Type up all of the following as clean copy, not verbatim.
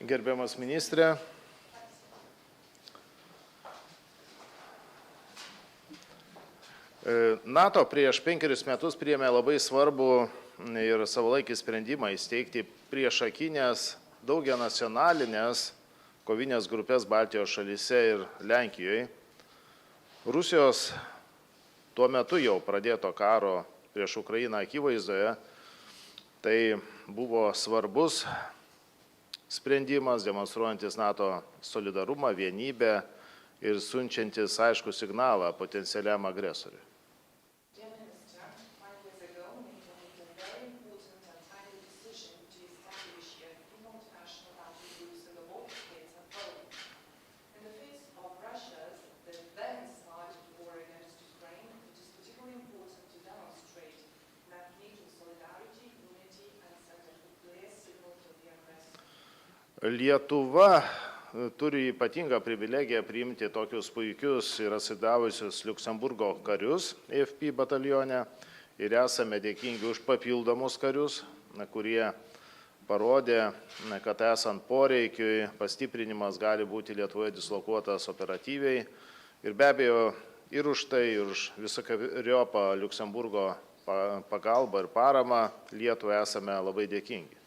Gerbiamas ministrė, NATO prieš 5 metus priėmė labai svarbų ir savalaikį sprendimą įsteigti priešakinės daugianacionalinės kovinės grupės Baltijos šalyse ir Lenkijoje. Rusijos tuo metu jau pradėto karo prieš Ukrainą akivaizdoje, tai buvo svarbus sprendimas, demonstruojantis NATO solidarumą, vienybę ir siunčiantis aiškų signalą potencialiam agresoriui. Lietuva turi ypatingą privilegiją priimti tokius puikius ir atsidavusius Liuksemburgo karius AFP batalione ir esame dėkingi už papildomus karius, kurie parodė, kad esant poreikiui pastiprinimas gali būti Lietuvoje dislokuotas operatyviai ir be abejo ir už tai, ir už visokeriopą Liuksemburgo pagalbą ir paramą Lietuvai esame labai dėkingi.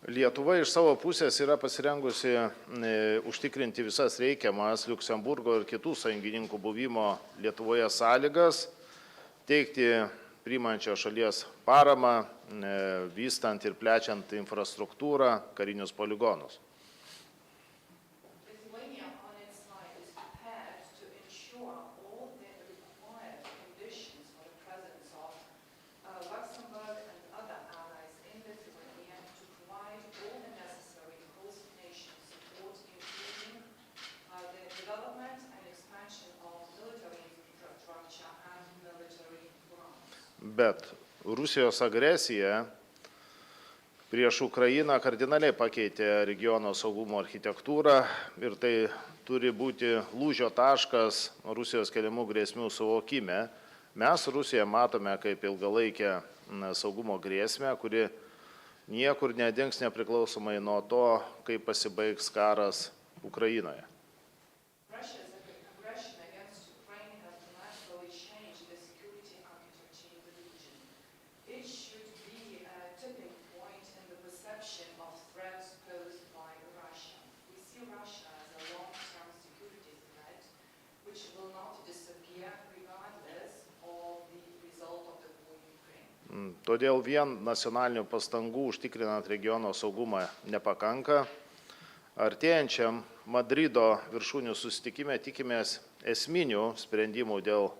Lietuva iš savo pusės yra pasirengusi užtikrinti visas reikiamas Liuksemburgo ir kitų sąjungininkų buvimo Lietuvoje sąlygas, teikti priimančios šalies paramą, vystant ir plečiant infrastruktūrą, karinius poligonus. Bet Rusijos agresija prieš Ukrainą kardinaliai pakeitė regiono saugumo architektūrą ir tai turi būti lūžio taškas Rusijos keliamų grėsmių suvokime. Mes Rusiją matome kaip ilgalaikę saugumo grėsmę, kuri niekur nedings nepriklausomai nuo to, kaip pasibaigs karas Ukrainoje. Todėl vien nacionalinių pastangų užtikrinant regiono saugumą nepakanka. Artėjančiam Madrido viršūnių susitikime tikimės esminių sprendimų dėl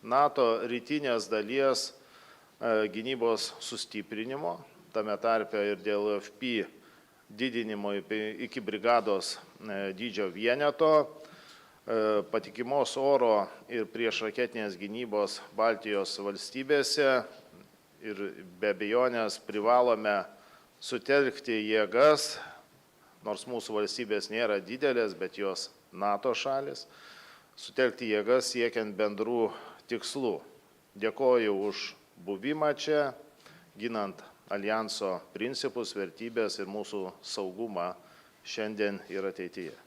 NATO rytinės dalies gynybos sustiprinimo, tame tarpe ir dėl FP didinimo iki brigados dydžio vieneto, patikimos oro ir priešraketinės gynybos Baltijos valstybėse ir be abejonės privalome sutelkti jėgas, nors mūsų valstybės nėra didelės, bet jos NATO šalis, sutelkti jėgas siekiant bendrų tikslų. Dėkoju už buvimą čia, ginant alijanso principus, vertybės ir mūsų saugumą šiandien ir ateityje.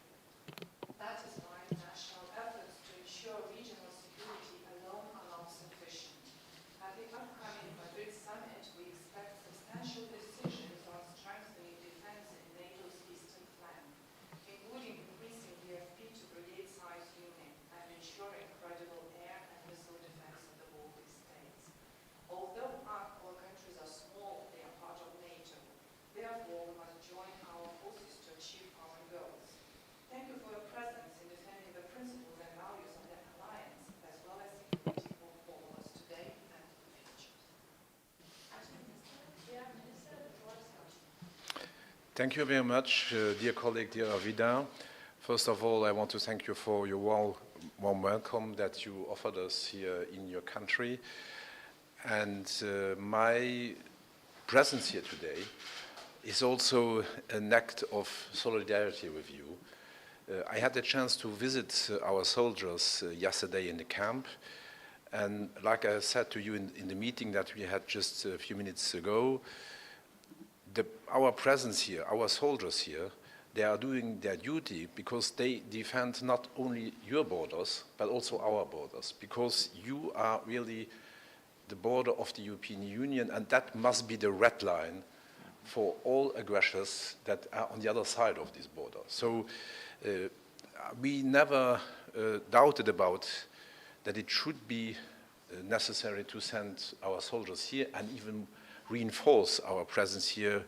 Thank you very much, dear colleague, dear Vida. First of all, I want to thank you for your warm welcome that you offered us here in your country. And my presence here today is also an act of solidarity with you. I had the chance to visit our soldiers yesterday in the camp, and like I said to you in the meeting that we had just a few minutes ago, our presence here, our soldiers here, they are doing their duty because they defend not only your borders, but also our borders, because you are really the border of the European Union, and that must be the red line for all aggressors that are on the other side of this border. So we never doubted about that it should be necessary to send our soldiers here and even reinforce our presence here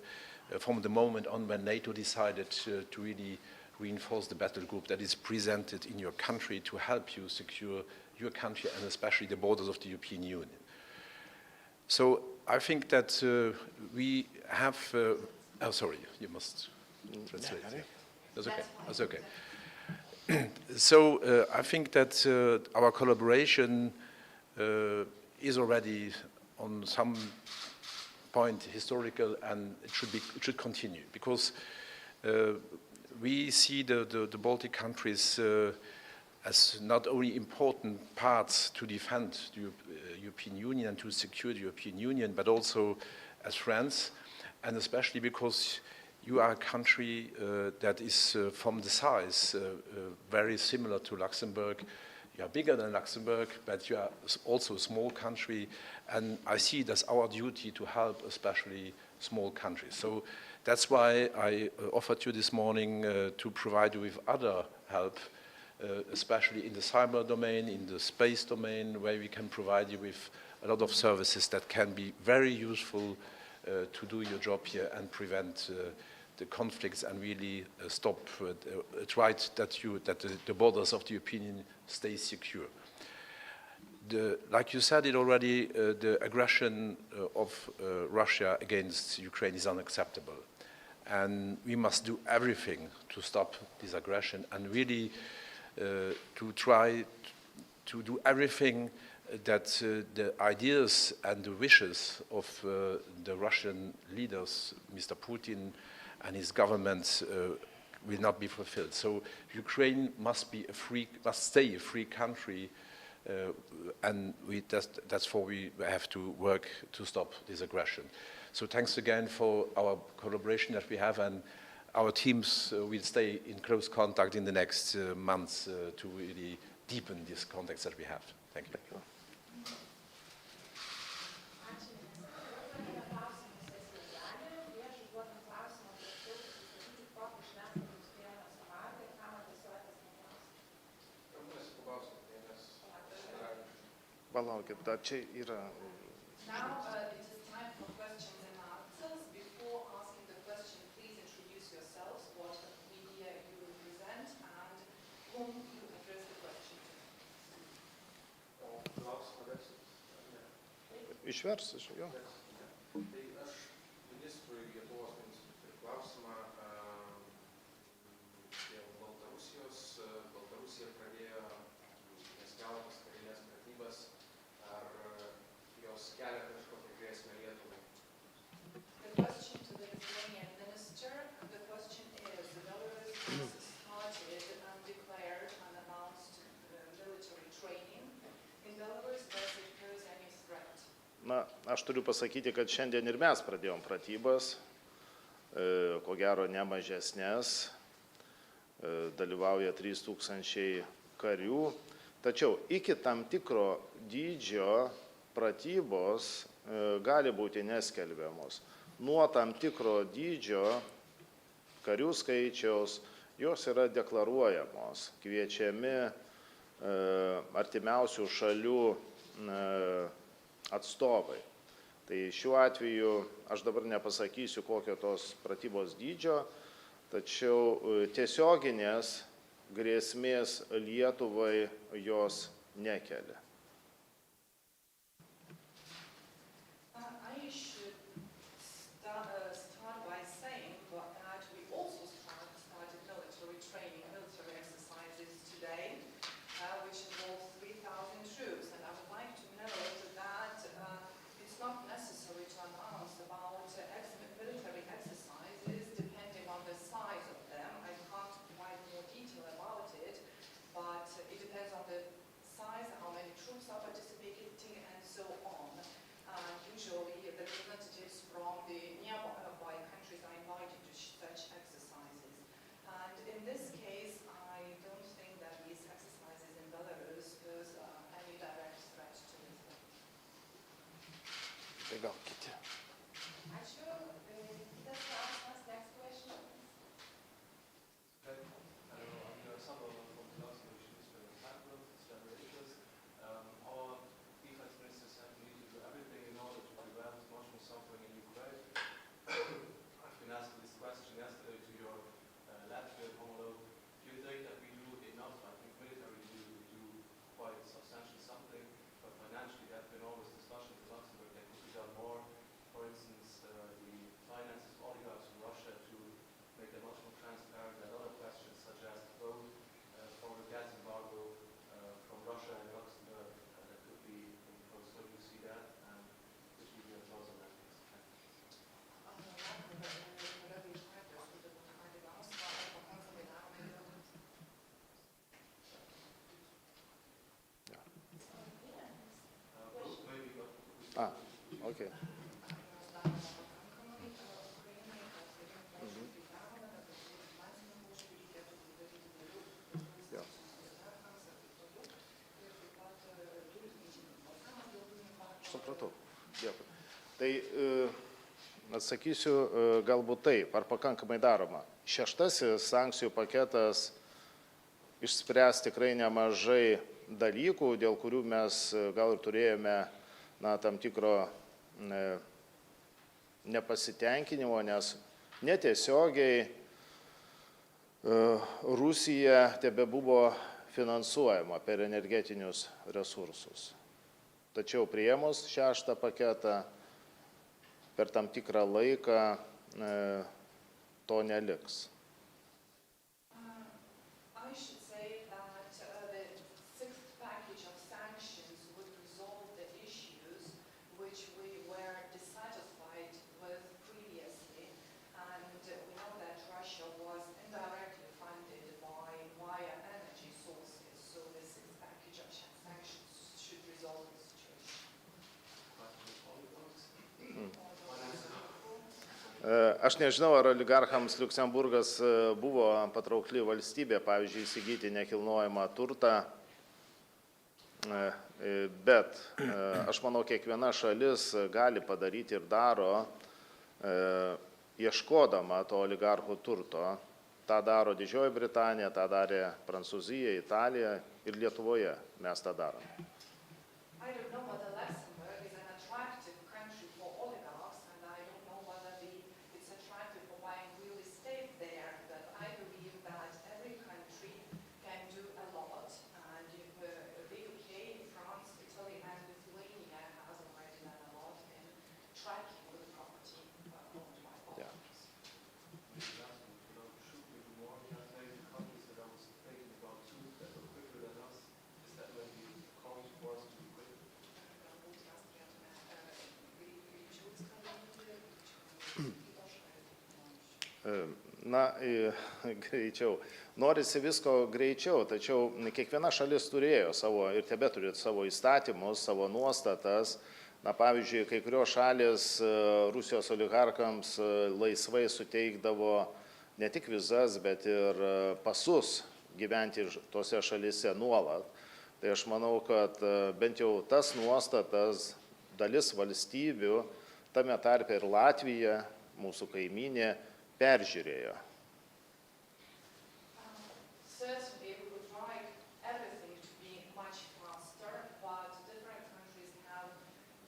from the moment on when NATO decided to really reinforce the battle group that is presented in your country to help you secure your country and especially the borders of the European Union. So I think that we have, oh sorry, you must translate. Yeah. That's okay, that's okay. So I think that our collaboration is already on some point historical, and it should continue, because we see the Baltic countries as not only important parts to defend the European Union and to secure the European Union, but also as friends, and especially because you are a country that is from the size very similar to Luxembourg. You are bigger than Luxembourg, but you are also a small country, and I see it as our duty to help especially small countries. So that's why I offered you this morning to provide you with other help, especially in the cyber domain, in the space domain, where we can provide you with a lot of services that can be very useful to do your job here and prevent the conflicts and really stop it's right that the borders of the European Union stay secure. Like you said it already, the aggression of Russia against Ukraine is unacceptable, and we must do everything to stop this aggression and really to try to do everything that the ideas and the wishes of the Russian leaders, Mr. Putin and his government, will not be fulfilled. So Ukraine must stay a free country, and that's why we have to work to stop this aggression. So thanks again for our collaboration that we have, and our teams will stay in close contact in the next months to really deepen these contacts that we have. Thank you. Palaukit, dar čia yra. Now it is time for questions and answers. Before asking the question, please introduce yourselves, what media you represent, and whom you address the question to. Išversiu iš jo. Tai aš ministrui Lietuvos ministrui klausimą dėl Baltarusijos. Baltarusija pradėjo neskelbtas karinės pratybas. Ar jos kelia kažkokią grėsmę Lietuvai? The question to the Lithuanian minister, the question is, Belarus has started undeclared, unannounced military training in Belarus. Does it pose any threat? Na, aš turiu pasakyti, kad šiandien ir mes pradėjom pratybas, ko gero ne mažesnės, dalyvauja 3000 karių, tačiau iki tam tikro dydžio pratybos gali būti neskelbiamos. Nuo tam tikro dydžio karių skaičiaus jos yra deklaruojamos, kviečiami artimiausių šalių atstovai. Tai šiuo atveju aš dabar nepasakysiu, kokio tos pratybos dydžio, tačiau tiesioginės grėsmės Lietuvai jos nekelia. I should start by saying that we also started military training, military exercises today, which Okay. Supratau. Dėkui. Tai atsakysiu galbūt taip, ar pakankamai daroma. 6. sankcijų paketas išspręs tikrai nemažai dalykų, dėl kurių mes gal ir turėjome tam tikro nepasitenkinimo, nes netiesiogiai Rusija tebebuvo finansuojama per energetinius resursus. Tačiau priėmus 6. paketą per tam tikrą laiką to neliks. I should say that the 6th package of sanctions would resolve the issues which we were dissatisfied with previously, and we know that Russia was indirectly funded via energy sources, so the 6th package of sanctions should resolve the situation. Aš nežinau, ar oligarchams Liuksemburgas buvo patraukli valstybė, pavyzdžiui, įsigyti nekilnojamą turtą, bet aš manau, kiekviena šalis gali padaryti ir daro, ieškodama to oligarchų turto. Ta daro Didžioji Britanija, tą darė Prancūzija, Italija ir Lietuvoje mes tą darome. I don't know whether Luxembourg is an attractive country for oligarchs, and I don't know whether it's attractive for buying real estate there, but I believe that every country can do a lot, and the UK, France, Italy, and Lithuania has already done a lot in tracking the property owned by oligarchs. Na, greičiau. Norisi visko greičiau, tačiau kiekviena šalis turėjo savo ir tebeturi savo įstatymus, savo nuostatas. Na, pavyzdžiui, kai kurios šalis Rusijos oligarkams laisvai suteikdavo ne tik vizas, bet ir pasus gyventi tose šalise nuolat. Tai aš manau, kad bent jau tas nuostatas dalis valstybių, tame tarpe ir Latvija, mūsų kaimynė, peržiūrėjo. Certainly, we would like everything to be much faster, but different countries have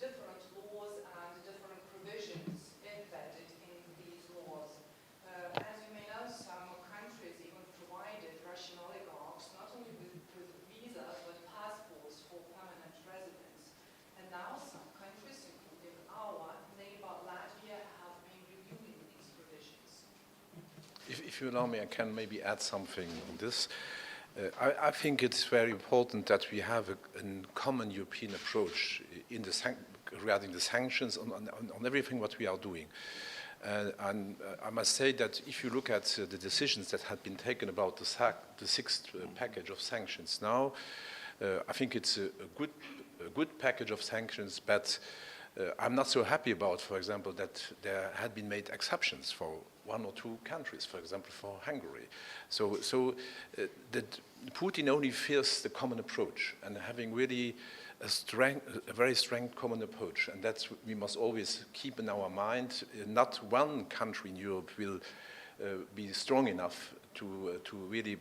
different laws and different provisions embedded in these laws. As you may know, some countries even provided Russian oligarchs not only with visas but passports for permanent residence. And now some countries, including our neighbor Latvia, have been reviewing these provisions. If you allow me, I can maybe add something on this. I think it's very important that we have a common European approach in regarding the sanctions on everything what we are doing. And I must say that if you look at the decisions that have been taken about the 6th package of sanctions now, I think it's a good package of sanctions, but I'm not so happy about, for example, that there had been made exceptions for 1 or 2 countries, for example, for Hungary. So that Putin only fears the common approach and having really a very strong common approach, and that's we must always keep in our mind. Not one country in Europe will be strong enough to really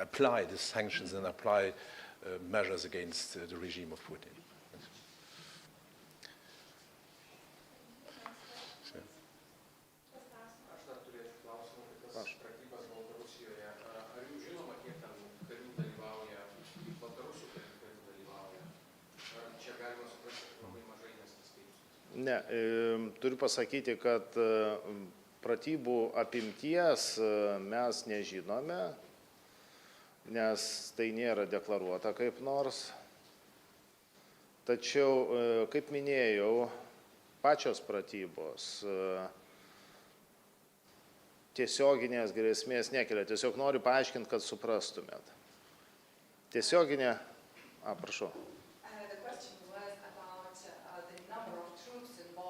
apply the sanctions and apply measures against the regime of Putin. Ne, turiu pasakyti, kad pratybų apimties mes nežinome, nes tai nėra deklaruota kaip nors. Tačiau, kaip minėjau, pačios pratybos tiesioginės grėsmės nekelia. Tiesiog noriu paaiškinti, kad suprastumėt. Tiesioginė, prašau. The question was about the number of troops involved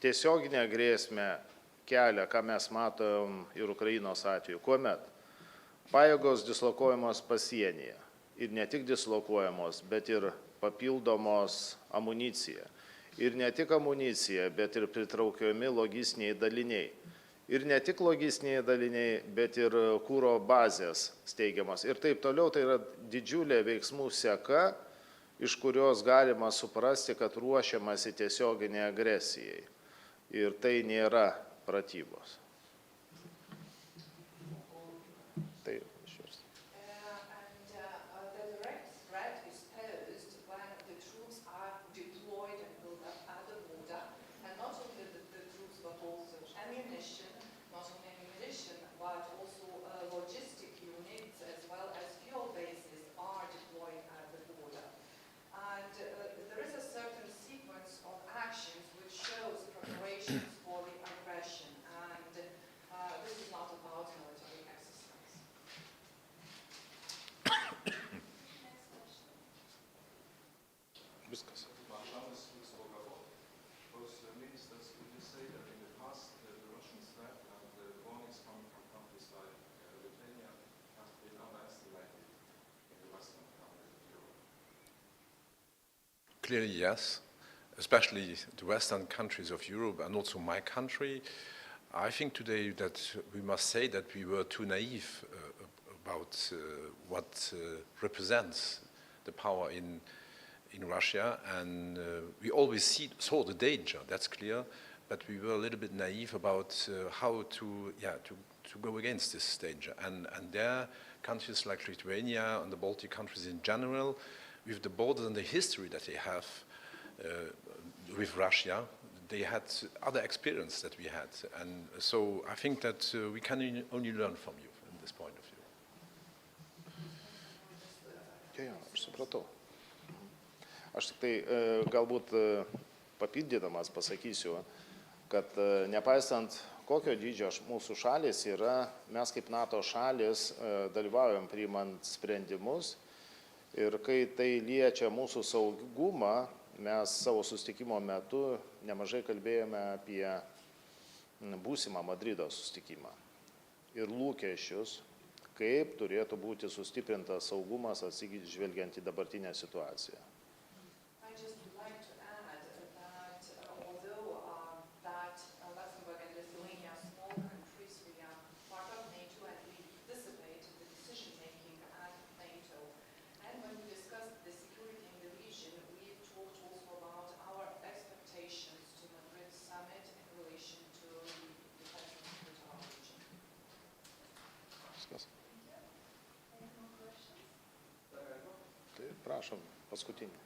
tiesioginę grėsmę kelia, ką mes matom ir Ukrainos atveju, kuomet pajėgos dislokuojamos pasienyje ir ne tik dislokuojamos, bet ir papildomos amunicija. Ir ne tik amunicija, bet ir pritraukiami logistiniai daliniai. Ir ne tik logistiniai daliniai, bet ir kūro bazės steigiamas. Ir taip toliau, tai yra didžiulė veiksmų seka, iš kurios galima suprasti, kad ruošiamasi tiesioginiai agresijai. Ir tai nėra pratybos. Tai išversti. Viskas. Clearly, yes, especially the Western countries of Europe and also my country. I think today that we must say that we were too naive about what represents the power in Russia, and we always saw the danger, that's clear, but we were a little bit naive about how to go against this danger. And there, countries like Lithuania and the Baltic countries in general, with the borders and the history that they have with Russia, they had other experience that we had. And so I think that we can only learn from you from this point of view. Aš supratau. Aš tik tai galbūt papildydamas pasakysiu, kad nepaisant kokio dydžio mūsų šalis yra, mes kaip NATO šalis dalyvaujam priimant sprendimus ir kai tai liečia mūsų saugumą, mes savo susitikimo metu nemažai kalbėjome apie būsimą Madrido susitikimą ir lūkesčius, kaip turėtų būti sustiprintas saugumas atsižvelgiant į dabartinę situaciją. Prašom, paskutinį.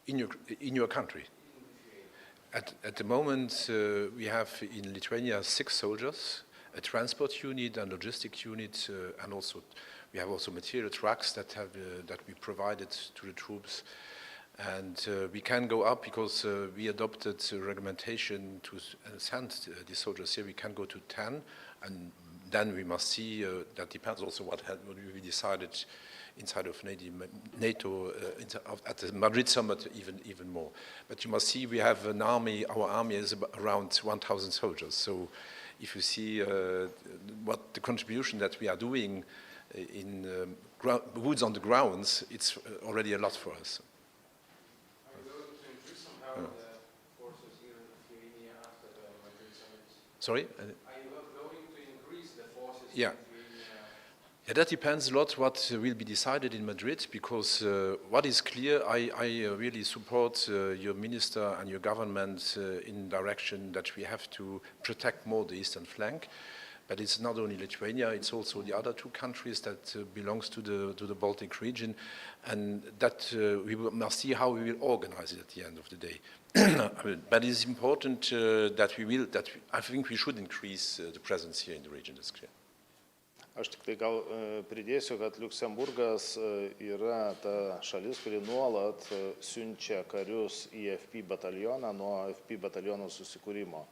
In your country? At the moment, we have in Lithuania 6 soldiers, a transport unit and logistic unit, and also we have also material trucks that we provided to the troops. And we can go up because we adopted a regulation to send the soldiers here. We can go to 10, and then we must see, that depends also what we decided inside of NATO at the Madrid summit even more. But you must see we have an army, our army is around 1,000 soldiers. So if you see what the contribution that we are doing in boots on the grounds, it's already a lot for us. Sorry? Are you going to increase the forces? Yeah. Yeah, that depends a lot what will be decided in Madrid, because what is clear, I really support your minister and your government in direction that we have to protect more the eastern flank. But it's not only Lithuania, it's also the other 2 countries that belongs to the Baltic region, and that we must see how we will organize it at the end of the day. But it's important I think we should increase the presence here in the region, that's clear. Aš tik tai gal pridėsiu, kad Liuksemburgas yra ta šalis, kuri nuolat siunčia karius į FP batalioną nuo FP bataliono susikūrimo.